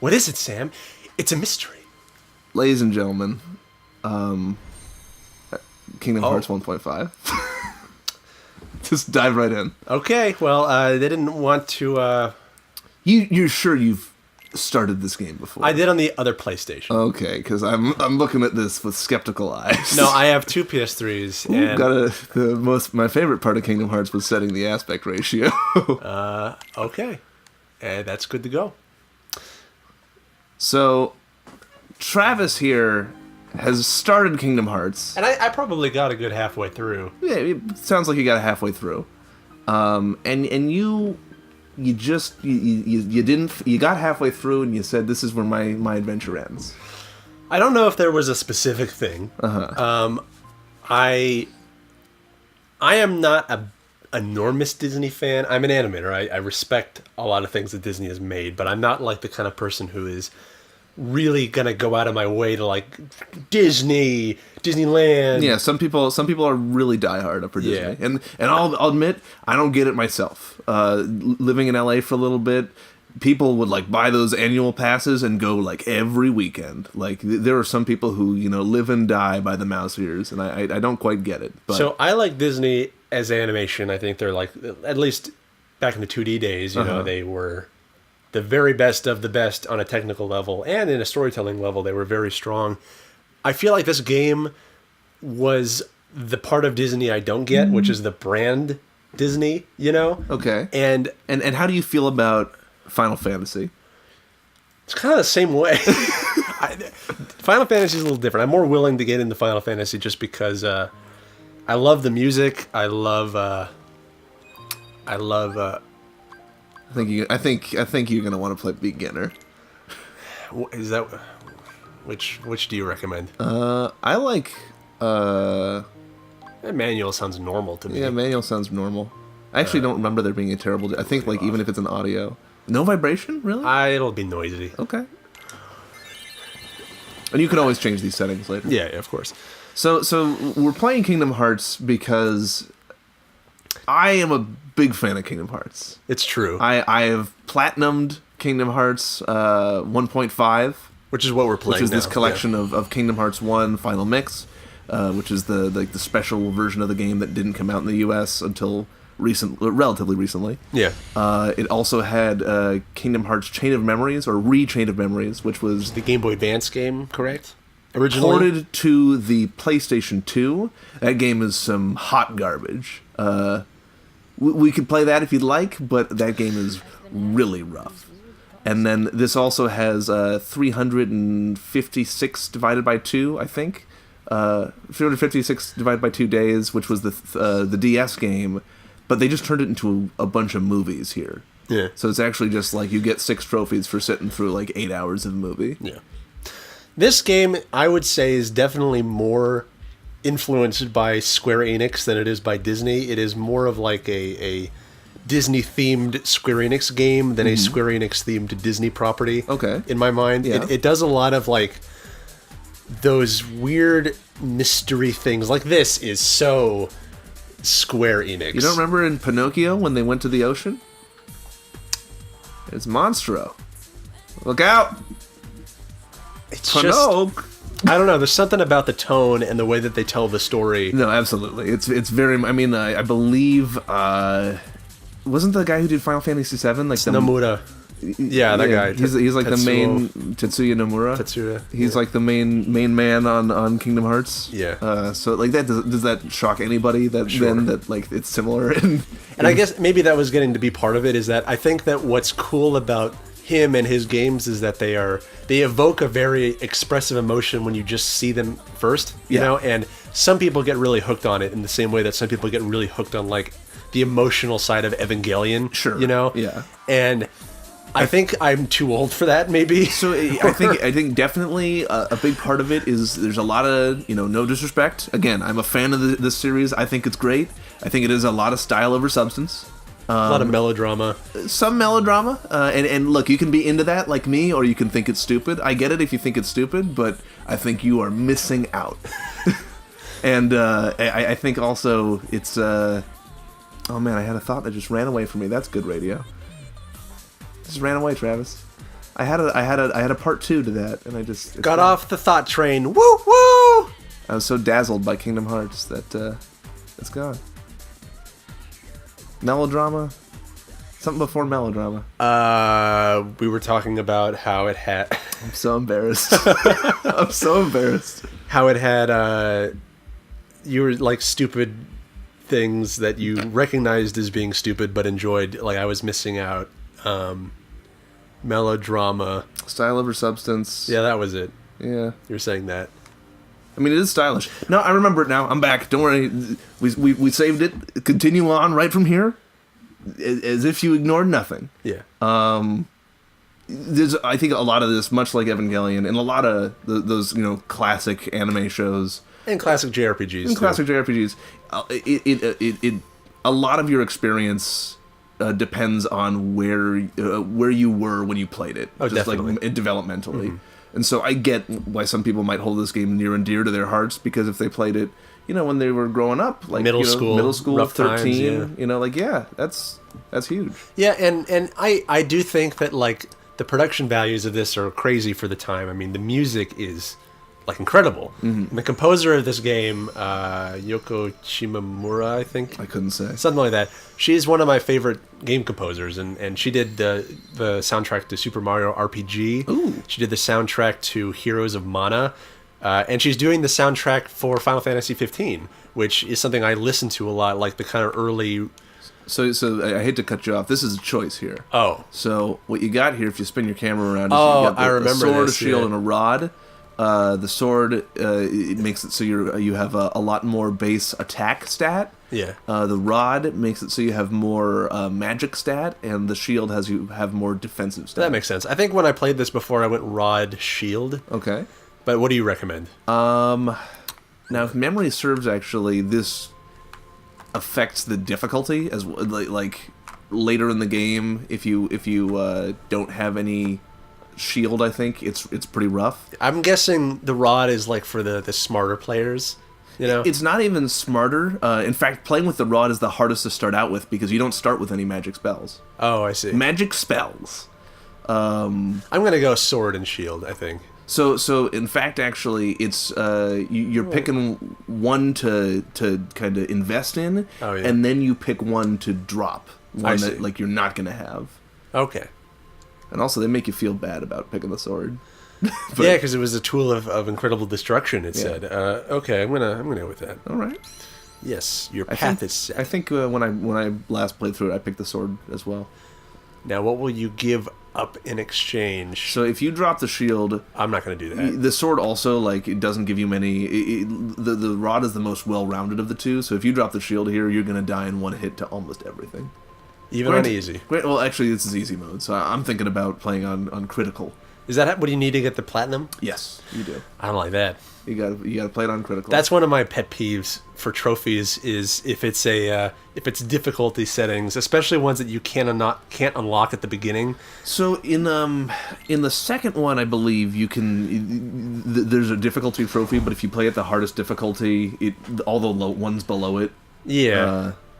What is it, Sam? It's a mystery. Ladies and gentlemen, Kingdom Hearts 1.5. Just dive right in. Okay, well, they didn't want to... You're sure you've started this game before? I did on the other PlayStation. Okay, because I'm looking at this with skeptical eyes. No, I have 2 PS3s. And my favorite part of Kingdom Hearts was setting the aspect ratio. Okay. That's good to go. So, Travis here has started Kingdom Hearts. And I probably got a good halfway through. Yeah, it sounds like you got halfway through. And you got halfway through and you said, this is where my adventure ends. I don't know if there was a specific thing. I am not a enormous Disney fan. I'm an animator. I respect a lot of things that Disney has made, but I'm not like the kind of person who is really gonna go out of my way to like Disneyland. Yeah, some people are really diehard up for Disney, and I'll admit I don't get it myself. Living in LA for a little bit, people would like buy those annual passes and go like every weekend. Like there are some people who live and die by the mouse ears, and I don't quite get it. But so I like Disney as animation. I think they're like, at least back in the 2D days, they were the very best of the best on a technical level, and in a storytelling level, they were very strong. I feel like this game was the part of Disney I don't get, which is the brand Disney, Okay. And how do you feel about Final Fantasy? It's kind of the same way. Final Fantasy is a little different. I'm more willing to get into Final Fantasy just because I love the music. I think you're gonna want to play beginner. Is that which do you recommend? I like. Manual sounds normal to me. Yeah, manual sounds normal. I actually don't remember there being a terrible. I think like even if it's an audio, no vibration, really. It'll be noisy. Okay. And you can always change these settings later. Yeah, of course. So we're playing Kingdom Hearts because I am a big fan of Kingdom Hearts. It's true. I have platinumed Kingdom Hearts 1.5, which is what we're playing. Which is now. This collection of Kingdom Hearts 1 Final Mix, which is the special version of the game that didn't come out in the U.S. until relatively recently. Yeah. It also had Kingdom Hearts Chain of Memories, or Chain of Memories, which was the Game Boy Advance game, correct? Originally ported to the PlayStation 2. That game is some hot garbage. We could play that if you'd like, but that game is really rough. And then this also has 356 divided by 2, I think. 356 divided by 2 days, which was the DS game, but they just turned it into a bunch of movies here. Yeah. So it's actually just like you get 6 trophies for sitting through like 8 hours of movie. Yeah. This game, I would say, is definitely more influenced by Square Enix than it is by Disney. It is more of like a Disney-themed Square Enix game than a Square Enix-themed Disney property. Okay. In my mind. Yeah. It does a lot of like those weird mystery things. Like this is so Square Enix. You don't remember in Pinocchio when they went to the ocean? It's Monstro. Look out! It's just, I don't know. There's something about the tone and the way that they tell the story. No, absolutely. It's very. I mean, I believe wasn't the guy who did Final Fantasy VII like Nomura? Yeah, that guy. He's like the main Tetsuya Nomura. Tetsuya. He's like the main man on Kingdom Hearts. Yeah. So like that does that shock anybody that then that like it's similar and I guess maybe that was getting to be part of it. Is that I think that what's cool about him and his games is that they evoke a very expressive emotion when you just see them first, you know, and some people get really hooked on it in the same way that some people get really hooked on like the emotional side of Evangelion, you know? Yeah. And I think I'm too old for that, maybe. So I think definitely a big part of it is there's a lot of, no disrespect. Again, I'm a fan of this series. I think it's great. I think it is a lot of style over substance. A lot of melodrama. Some melodrama. And look, you can be into that like me, or you can think it's stupid. I get it if you think it's stupid, but I think you are missing out. And I think also it's... oh man, I had a thought that just ran away from me. That's good radio. Just ran away, Travis. I had a part 2 to that, and it's Got gone. off the thought train. Woo woo! I was so dazzled by Kingdom Hearts that it's gone. Melodrama? Something before melodrama. We were talking about how it had I'm so embarrassed. I'm so embarrassed. how it had you were like stupid things that you recognized as being stupid but enjoyed. Like I was missing out. Melodrama. Style over substance. Yeah, that was it. Yeah. You were saying that. I mean, it is stylish. No, I remember it now. I'm back. Don't worry. We saved it. Continue on right from here, as if you ignored nothing. Yeah. There's, I think, a lot of this, much like Evangelion, and a lot of those classic anime shows And classic JRPGs. and classic JRPGs. A lot of your experience depends on where you were when you played it. Oh, just definitely. like developmentally. Mm-hmm. And so I get why some people might hold this game near and dear to their hearts, because if they played it, when they were growing up, like middle school, rough 13, times, yeah. That's huge. Yeah, and I do think that like the production values of this are crazy for the time. I mean, the music is like incredible. Mm-hmm. And the composer of this game, Yoko Shimomura, I think. I couldn't say. Something like that. She's one of my favorite game composers, and she did the soundtrack to Super Mario RPG. Ooh. She did the soundtrack to Heroes of Mana, and she's doing the soundtrack for Final Fantasy 15, which is something I listen to a lot, like the kind of early... So I hate to cut you off. This is a choice here. Oh. So what you got here, if you spin your camera around, is Oh, you got I remember a sword, this, a shield, yeah. and a rod. The sword it makes it so you have a lot more base attack stat. Yeah. The rod makes it so you have more magic stat, and the shield has you have more defensive stat. That makes sense. I think when I played this before, I went rod, shield. Okay. But what do you recommend? Now, if memory serves, actually, this affects the difficulty as like later in the game. If you don't have any shield, I think it's pretty rough. I'm guessing the rod is like for the smarter players, It's not even smarter. In fact, playing with the rod is the hardest to start out with, because you don't start with any magic spells. Oh, I see. Magic spells. I'm gonna go sword and shield, I think. So in fact, actually, it's you're picking one to kind of invest in, Oh, yeah. and then you pick one to drop, one see. that like you're not gonna have. Okay. And also, they make you feel bad about picking the sword. Yeah, because it was a tool of incredible destruction. It Yeah. said. Okay, I'm gonna go with that. All right. Yes, your I path think, is set. I think when I last played through it, I picked the sword as well. Now, what will you give up in exchange? So if you drop the shield, I'm not gonna do that. the sword also, like, it doesn't give you many. The rod is the most well-rounded of the two. So if you drop the shield here, you're gonna die in one hit to almost everything. Even Granted- on easy. Well, actually, this is easy mode, so I'm thinking about playing on critical. Is that what you need to get the platinum? Yes, you do. I don't like that. You got to play it on critical. That's one of my pet peeves for trophies. Is if it's difficulty settings, especially ones that you can't unlock at the beginning. So in the second one, I believe you can. There's a difficulty trophy, but if you play at the hardest difficulty, all the ones below it,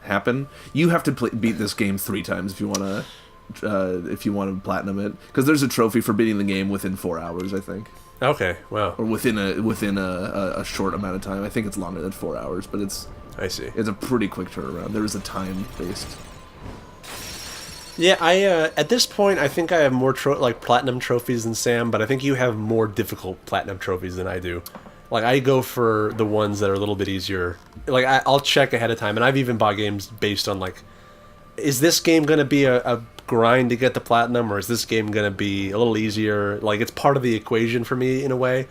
happen. You have to beat this game 3 times if you want to platinum it, because there's a trophy for beating the game within 4 hours, I think. Okay, wow. Or within a short amount of time. I think it's longer than 4 hours, but I see. it's a pretty quick turnaround. There is a time based. Yeah, I at this point I think I have more platinum trophies than Sam, but I think you have more difficult platinum trophies than I do. Like I go for the ones that are a little bit easier. Like I'll check ahead of time, and I've even bought games based on like, is this game going to be a grind to get the platinum, or is this game going to be a little easier? Like it's part of the equation for me in a way.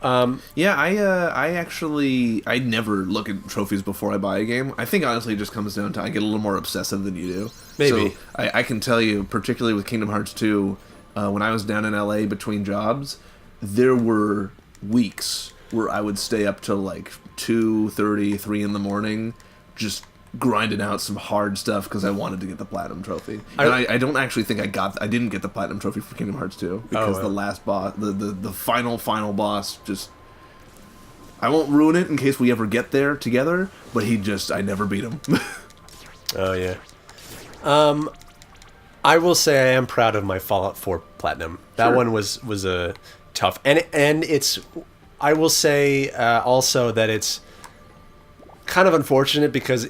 Yeah, I never look at trophies before I buy a game. I think honestly it just comes down to I get a little more obsessive than you do. Maybe. So I can tell you, particularly with Kingdom Hearts 2, when I was down in LA between jobs, there were weeks where I would stay up till like 2:30, 3 in the morning, just grinding out some hard stuff because I wanted to get the platinum trophy. And I don't actually think I didn't get the platinum trophy for Kingdom Hearts 2 because the last boss, the final boss, just, I won't ruin it in case we ever get there together, but I never beat him. Oh yeah. I will say I am proud of my Fallout 4 Platinum. That Sure. one was a tough, and it's. I will say also that it's kind of unfortunate because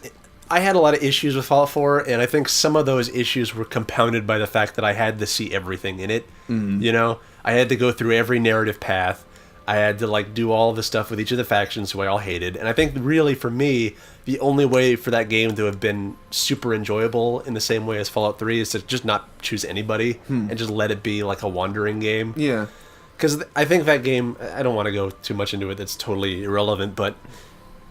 I had a lot of issues with Fallout 4, and I think some of those issues were compounded by the fact that I had to see everything in it. You know, I had to go through every narrative path. I had to like do all the stuff with each of the factions who I all hated, and I think really for me, the only way for that game to have been super enjoyable in the same way as Fallout 3 is to just not choose anybody and just let it be like a wandering game. Yeah. Because I think that game, I don't want to go too much into it, that's totally irrelevant, but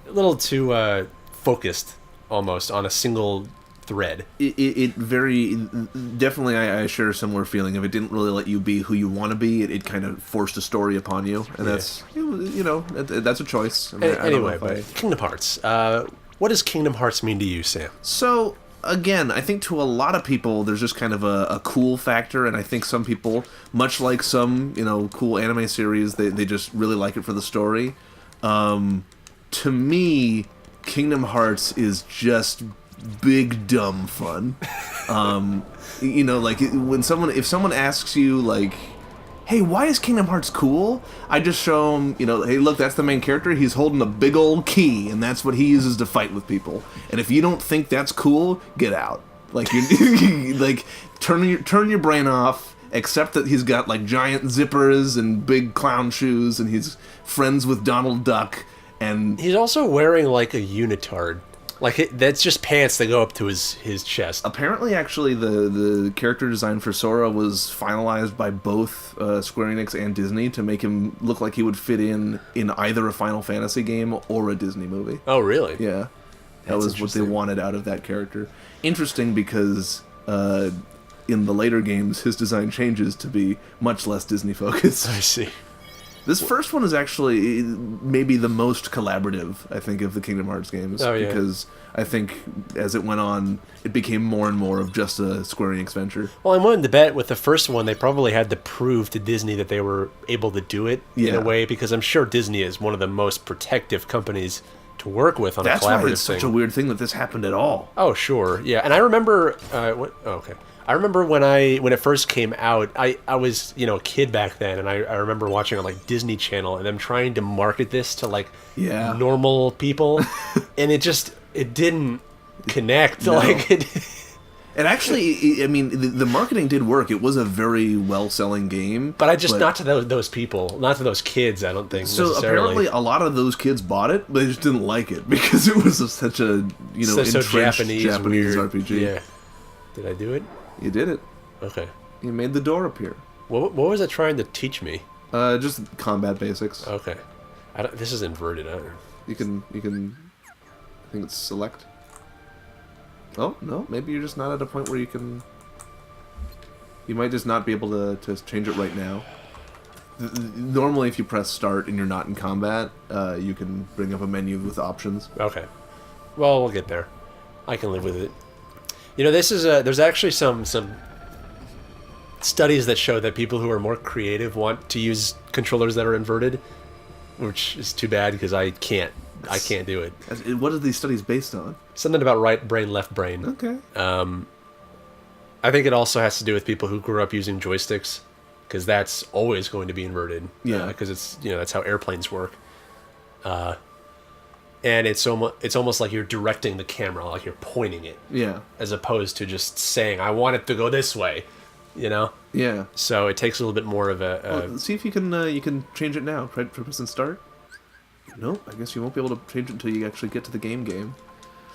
a little too focused almost on a single thread. It very definitely I share a similar feeling. If it didn't really let you be who you want to be, it kind of forced a story upon you, and that's that's a choice. I mean, Anyway, but Kingdom Hearts. What does Kingdom Hearts mean to you, Sam? So again, I think to a lot of people, there's just kind of a cool factor, and I think some people, much like some cool anime series, they just really like it for the story. To me, Kingdom Hearts is just big dumb fun. Like if someone asks you like, hey, why is Kingdom Hearts cool? I just show them, hey, look, that's the main character. He's holding a big old key, and that's what he uses to fight with people. And if you don't think that's cool, get out. Like, you like turn your brain off. Accept that he's got like giant zippers and big clown shoes, and he's friends with Donald Duck. And he's also wearing like a unitard. Like that's just pants that go up to his chest. Apparently, actually, the character design for Sora was finalized by both Square Enix and Disney to make him look like he would fit in either a Final Fantasy game or a Disney movie. Oh, really? Yeah, that was what they wanted out of that character. Interesting because in the later games, his design changes to be much less Disney focused. I see. This first one is actually maybe the most collaborative, I think, of the Kingdom Hearts games. Oh, yeah. Because I think as it went on, it became more and more of just a Square Enix venture. Well, I'm willing to bet with the first one, they probably had to prove to Disney that they were able to do it in a way, because I'm sure Disney is one of the most protective companies to work with on a collaborative thing. That's why it's such a weird thing that this happened at all. Oh, sure. Yeah, and I remember... okay. I remember when it first came out, I was a kid back then, and I remember watching on like Disney Channel and them trying to market this to like normal people, and it didn't connect. No. Like it. And actually, I mean, the marketing did work. It was a very well-selling game, but not to those people, not to those kids. I don't think so. Apparently, a lot of those kids bought it, but they just didn't like it because it was such a so Japanese weird RPG. Yeah. Did I do it? You did it. Okay. You made the door appear. What was it trying to teach me? Just combat basics. Okay. This is inverted. You can. I think it's select. Oh no, maybe you're just not at a point where you can. You might just not be able to change it right now. Normally, if you press start and you're not in combat, you can bring up a menu with options. Okay. Well, we'll get there. I can live with it. This is there's actually some studies that show that people who are more creative want to use controllers that are inverted, which is too bad because I can't do it. What are these studies based on? Something about right brain, left brain. Okay. I think it also has to do with people who grew up using joysticks, because that's always going to be inverted. Yeah. Because it's that's how airplanes work. And it's almost like you're directing the camera, like you're pointing it. Yeah. As opposed to just saying, I want it to go this way, Yeah. So it takes a little bit more of a... Well, see if you can change it now. Try pressing start. Nope, I guess you won't be able to change it until you actually get to the game.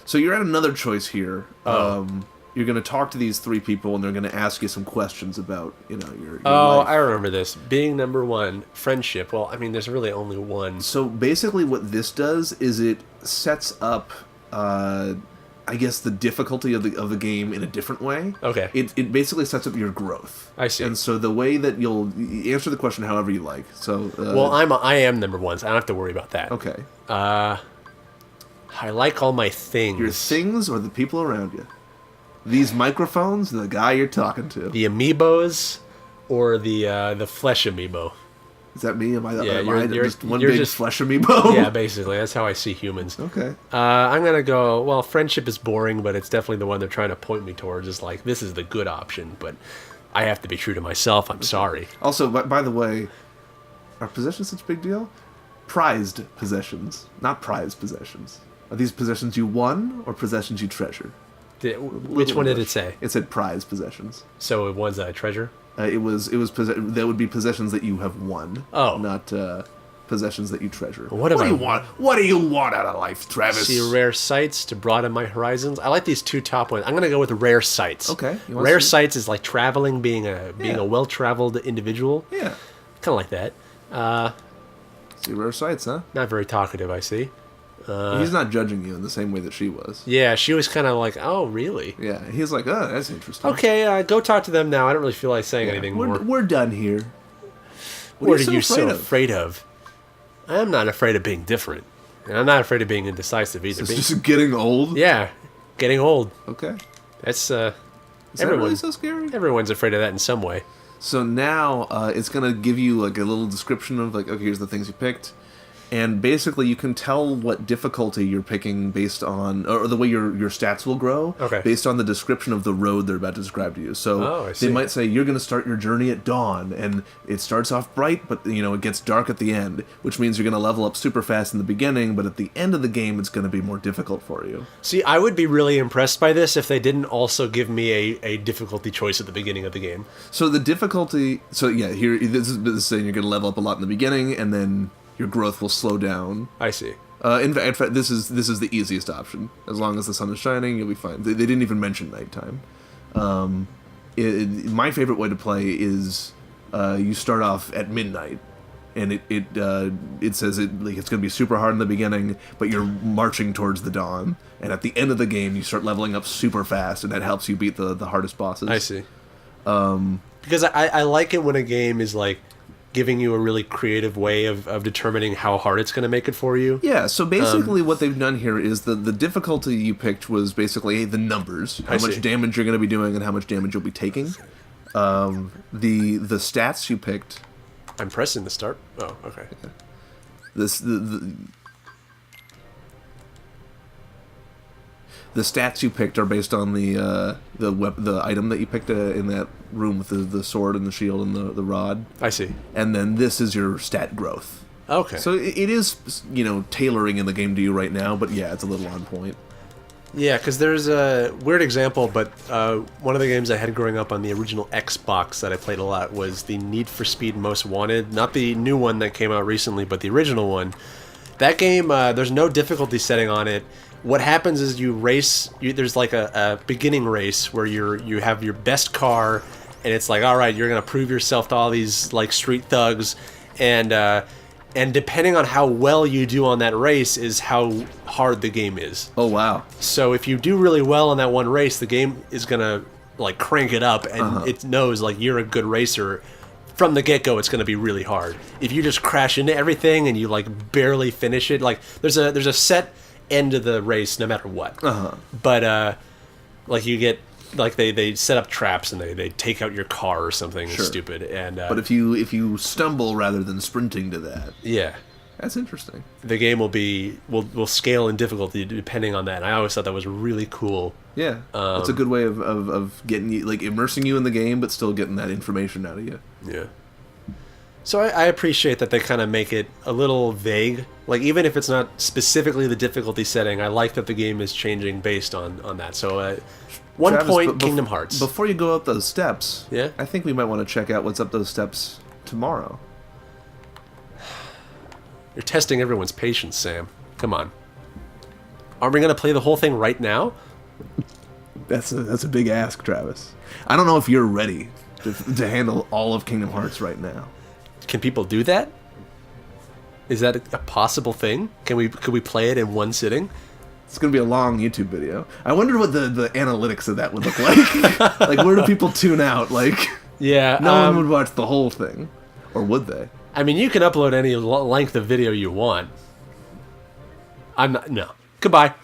So you're at another choice here. You're going to talk to these three people, and they're going to ask you some questions about, your life. I remember this. Being number one, friendship. Well, I mean, there's really only one. So basically what this does is it sets up, I guess, the difficulty of the game in a different way. Okay. It basically sets up your growth. I see. And so the way that you'll answer the question however you like. So well, I am number one, so I don't have to worry about that. Okay. I like all my things. Your things or the people around you? These microphones, the guy you're talking to. The amiibos or the flesh amiibo? Is that me? Am I you're just one big flesh amiibo? Yeah, basically. That's how I see humans. Okay. I'm going to go, well, friendship is boring, but it's definitely the one they're trying to point me towards. It's like, this is the good option, but I have to be true to myself. I'm sorry. Also, by the way, are possessions such a big deal? Prized possessions, not prized possessions. Are these possessions you won or possessions you treasure? Which one did it say? It said prized possessions. So ones that I treasure? It was that would be possessions that you have won. Oh. Not possessions that you treasure. What do you want? What do you want out of life, Travis? See rare sights to broaden my horizons. I like these two top ones. I'm gonna go with rare sights. Okay. Rare sights is like traveling, being a well-traveled individual. Yeah. Kind of like that. See rare sights, huh? Not very talkative, I see. He's not judging you in the same way that she was. Yeah, she was kind of like, oh, really? Yeah, he's like, oh, that's interesting. Okay, go talk to them now. I don't really feel like saying anything more. We're done here. What are you so afraid of? I'm not afraid of being different. And I'm not afraid of being indecisive either. It's just getting old? Yeah, getting old. Okay. That's, Is that really so scary? Everyone's afraid of that in some way. So now it's going to give you like a little description of like, okay, here's the things you picked. And basically, you can tell what difficulty you're picking based on, or the way your stats will grow, based on the description of the road they're about to describe to you. So they might say, you're going to start your journey at dawn, and it starts off bright, but it gets dark at the end, which means you're going to level up super fast in the beginning, but at the end of the game, it's going to be more difficult for you. See, I would be really impressed by this if they didn't also give me a difficulty choice at the beginning of the game. So the difficulty, here, this is saying you're going to level up a lot in the beginning, and then your growth will slow down. I see. In fact, this is the easiest option. As long as the sun is shining, you'll be fine. They didn't even mention nighttime. My favorite way to play is you start off at midnight, and it says it's going to be super hard in the beginning, but you're marching towards the dawn. And at the end of the game, you start leveling up super fast, and that helps you beat the hardest bosses. I see. Because I like it when a game is like giving you a really creative way of determining how hard it's going to make it for you. Yeah, so basically what they've done here is the difficulty you picked was basically the numbers, how much damage you're going to be doing and how much damage you'll be taking. The stats you picked... I'm pressing the start. Oh, okay. The stats you picked are based on the item that you picked in that room with the sword and the shield and the rod. I see. And then this is your stat growth. Okay. So it is, tailoring in the game to you right now, but yeah, it's a little on point. Yeah, because there's a weird example, but one of the games I had growing up on the original Xbox that I played a lot was the Need for Speed Most Wanted. Not the new one that came out recently, but the original one. That game, there's no difficulty setting on it. What happens is you race. There's like a beginning race where you have your best car, and it's like, all right, you're gonna prove yourself to all these like street thugs, and depending on how well you do on that race is how hard the game is. Oh wow! So if you do really well on that one race, the game is gonna like crank it up, and it knows like you're a good racer. From the get-go, it's going to be really hard. If you just crash into everything and you like barely finish it, like there's a set end of the race no matter what. But like you get like they set up traps and they take out your car or something stupid. And but if you stumble rather than sprinting to that, yeah, that's interesting. The game will scale in difficulty depending on that. And I always thought that was really cool. Yeah, it's a good way of getting you, like immersing you in the game, but still getting that information out of you. Yeah. So I appreciate that they kind of make it a little vague. Like, even if it's not specifically the difficulty setting, I like that the game is changing based on that. So, Travis, Kingdom Hearts. Before you go up those steps, yeah? I think we might want to check out what's up those steps tomorrow. You're testing everyone's patience, Sam. Come on. Are we going to play the whole thing right now? That's a big ask, Travis. I don't know if you're ready to handle all of Kingdom Hearts right now. Can people do that? Is that a possible thing? Could we play it in one sitting? It's going to be a long YouTube video. I wonder what the analytics of that would look like. Like, where do people tune out? Like, yeah, no one would watch the whole thing. Or would they? I mean, you can upload any length of video you want. No. Goodbye.